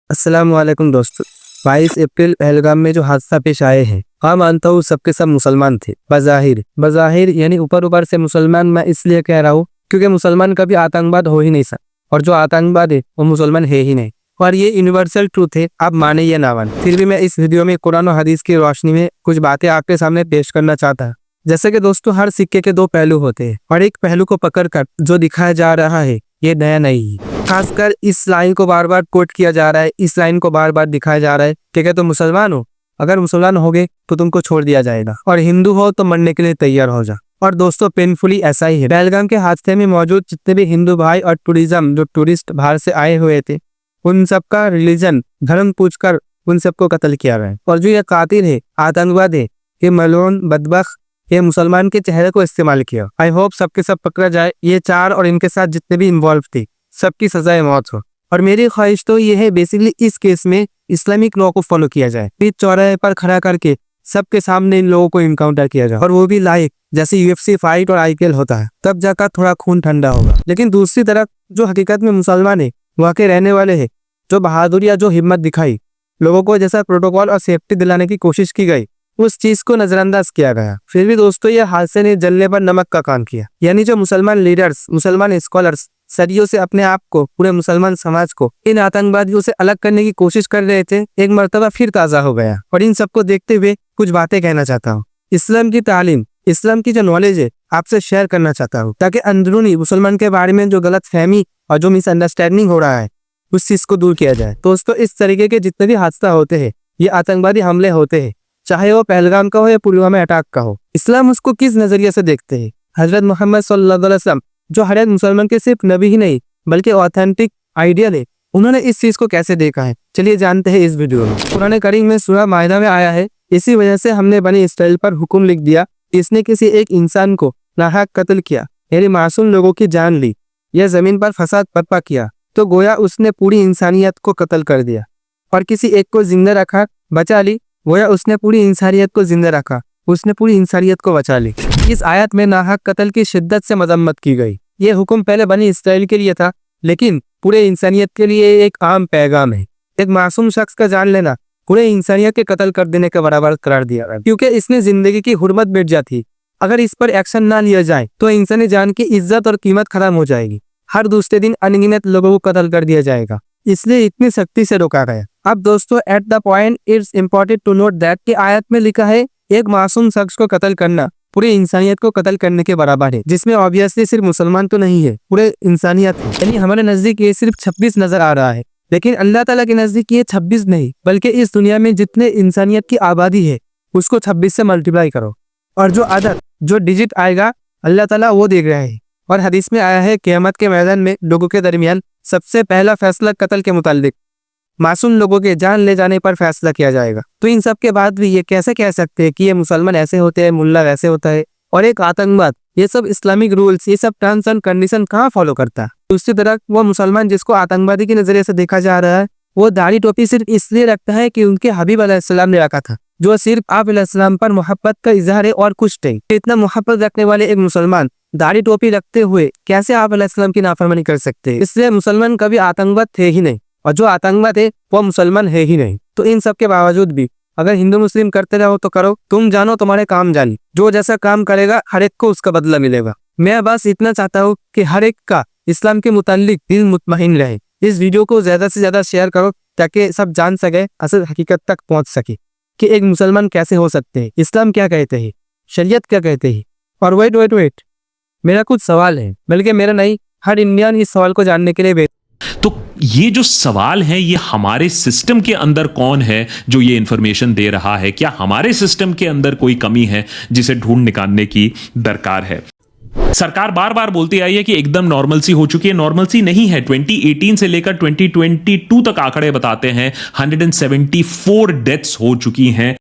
अस्सलाम वालेकुम दोस्तों। 22 अप्रैल पहलगाम में जो हादसा पेश आए हैं, हाँ मानता हूँ सबके सब मुसलमान थे। बज़ाहिर बज़ाहिर यानी ऊपर ऊपर से मुसलमान मैं इसलिए कह रहा हूँ क्योंकि मुसलमान कभी आतंकवाद हो ही नहीं सकता, और जो आतंकवाद है वो मुसलमान है ही नहीं। और ये यूनिवर्सल ट्रूथ है, आप माने या ना माने। फिर भी मैं इस वीडियो में कुरान और हदीस की रोशनी में कुछ बातें आपके सामने पेश करना चाहता हूँ। जैसे कि दोस्तों, हर सिक्के के दो पहलू होते हैं और एक पहलू को पकड़कर जो दिखाया जा रहा है ये नया नहीं है। खासकर इस लाइन को बार बार कोट किया जा रहा है, इस लाइन को बार बार दिखाया जा रहा है कि क्या तुम मुसलमान हो, अगर मुसलमान होगे तो तुमको छोड़ दिया जाएगा, और हिंदू हो तो मरने के लिए तैयार हो जा। और दोस्तों, पेनफुली ऐसा ही है। पहलगाम के हादसे में मौजूद जितने भी हिंदू भाई और टूरिज्म जो टूरिस्ट बाहर से आए हुए थे, उन सबका रिलीजन धर्म पूछकर उन सबको कत्ल किया गया। और जो ये कातिल है, आतंकवाद है, ये मलून बदबख्त, ये मुसलमान के चेहरे को इस्तेमाल किया। आई होप सबके सब पकड़ा जाए। ये चार और इनके साथ जितने भी इन्वॉल्व थे सबकी सजाए मौत हो। और मेरी ख्वाहिश तो ये है बेसिकली इस केस में इस्लामिक लॉ को फॉलो किया जाए, बीच चौराहे पर खड़ा करके सबके सामने इन लोगों को इनकाउंटर किया जाए, और वो भी लाइव जैसे यूएफसी फाइट और आईपीएल होता है, तब जाकर थोड़ा खून ठंडा होगा। लेकिन दूसरी तरफ जो हकीकत में मुसलमान है, वहाँ के रहने वाले हैं, जो बहादुरी या जो हिम्मत दिखाई, लोगों को जैसा प्रोटोकॉल और सेफ्टी दिलाने की कोशिश की गई, उस चीज को नजरअंदाज किया गया। फिर भी दोस्तों, ये हादसे ने जलने पर नमक का काम किया। यानी जो मुसलमान लीडर्स, मुसलमान स्कॉलर्स सदियों से अपने आप को, पूरे मुसलमान समाज को इन आतंकवादियों से अलग करने की कोशिश कर रहे थे, एक मर्तबा फिर ताजा हो गया। और इन सबको देखते हुए कुछ बातें कहना चाहता हूँ। इस्लाम की तालीम, इस्लाम की जो नॉलेज है, आपसे शेयर करना चाहता हूँ, ताकि अंदरूनी मुसलमान के बारे में जो गलत फहमी और जो मिसअंडरस्टैंडिंग हो रहा है उस चीज को दूर किया जाए। दोस्तों, इस तरीके के जितने भी हादसा होते हैं, ये आतंकवादी हमले होते हैं, चाहे वो पहलगाम का हो या पुलवामा अटैक का हो, इस्लाम उसको किस नजरिए से देखते हैं। हजरत मोहम्मद सल्लल्लाहु अलैहि वसल्लम जो हर एक मुसलमान के सिर्फ नबी ही नहीं बल्कि ऑथेंटिक आइडियल है, उन्होंने इस चीज को कैसे देखा है, चलिए जानते हैं इस वीडियो में। कुरान करीम में सूरह माइदा में आया है, इसी वजह से हमने बनी इसराइल पर हुक्म लिख दिया, इसने किसी एक इंसान को नाहक कत्ल किया, यानी मासूम लोगों की जान ली, या जमीन पर फसाद बर्पा किया, तो गोया उसने पूरी इंसानियत को कत्ल कर दिया। और किसी एक को जिंदा रखा, बचा ली, गोया उसने पूरी इंसानियत को जिंदा रखा, उसने पूरी इंसानियत को बचा ली। इस आयत में नाहक कत्ल की शिद्दत से मजम्मत की गई। ये हुक्म पहले बनी इसराइल के लिए था, लेकिन पूरे इंसानियत के लिए एक आम पैगाम है। एक मासूम शख्स का जान लेना पूरे इंसानियत के कत्ल कर देने के बराबर करार दिया गया, क्योंकि इसने जिंदगी की हुर्मत मिट जाती। अगर इस पर एक्शन ना लिया जाए तो इंसानी जान की इज्जत और कीमत खत्म हो जाएगी। हर दूसरे दिन अनगिनत लोगों को कत्ल कर दिया जाएगा, इसलिए इतनी सख्ती से रोका गया। अब दोस्तों, at the point it's important to note that कि आयत में लिखा है एक मासूम शख्स को कत्ल करना पूरी इंसानियत को कत्ल करने के बराबर है, जिसमें ऑब्वियसली सिर्फ मुसलमान तो नहीं है, पूरे इंसानियत है। यानी हमारे नजदीक ये सिर्फ 26 नजर आ रहा है, लेकिन अल्लाह ताला के नजदीक ये 26 नहीं बल्कि इस दुनिया में जितने इंसानियत की आबादी है उसको 26 से मल्टीप्लाई करो, और जो अदद, जो डिजिट आएगा अल्लाह ताला वो देख रहा है। और हदीस में आया है क़यामत के मैदान में लोगों के दरमियान सबसे पहला फैसला कत्ल के मुताल्लिक मासूम लोगों के जान ले जाने पर फैसला किया जाएगा। तो इन सब के बाद भी ये कैसे कह सकते हैं कि ये मुसलमान ऐसे होते हैं, मुल्ला वैसे होता है, और एक आतंकवाद, ये सब इस्लामिक रूल्स, ये सब टर्म्स एंड कंडीशन कहाँ फॉलो करता है। दूसरी तरफ वो मुसलमान जिसको आतंकवादी के नजरिए से देखा जा रहा है, वो दाढ़ी टोपी सिर्फ इसलिए रखता है कि उनके हबीब अलैहिस्सलाम ने रखा था, जो सिर्फ आप अलैहिस्सलाम पर मोहब्बत का इजहार है और कुछ नहीं। इतना मोहब्बत रखने वाले एक मुसलमान दाढ़ी टोपी रखते हुए कैसे आप अलैहिस्सलाम की नाफरमानी कर सकते हैं। इसलिए मुसलमान कभी आतंकवाद थे ही नहीं, और जो आतंकवाद है वो मुसलमान है ही नहीं। तो इन सब के बावजूद भी अगर हिंदू मुस्लिम करते रहो तो करो, तुम जानो तुम्हारे काम जानी, जो जैसा काम करेगा हर एक को उसका बदला मिलेगा। मैं बस इतना चाहता हूँ कि हर एक का इस्लाम के मुताल्लिक दिल मुतमईन रहे। इस वीडियो को ज्यादा से ज्यादा शेयर करो ताकि सब जान सके, असल हकीकत तक पहुंच सके कि एक मुसलमान कैसे हो सकते हैं, इस्लाम क्या कहते हैं, शरीयत क्या कहते हैं। और वेट, मेरा कुछ सवाल है, बल्कि मेरा नहीं, हर इंडियन इस सवाल को जानने के लिए तो ये जो सवाल है, ये हमारे सिस्टम के अंदर कौन है जो ये इंफॉर्मेशन दे रहा है? क्या हमारे सिस्टम के अंदर कोई कमी है जिसे ढूंढ निकालने की दरकार है? सरकार बार बार बोलती आई है कि एकदम नॉर्मलसी हो चुकी है। नॉर्मलसी नहीं है। 2018 से लेकर 2022 तक आंकड़े बताते हैं 174 डेथ्स हो चुकी हैं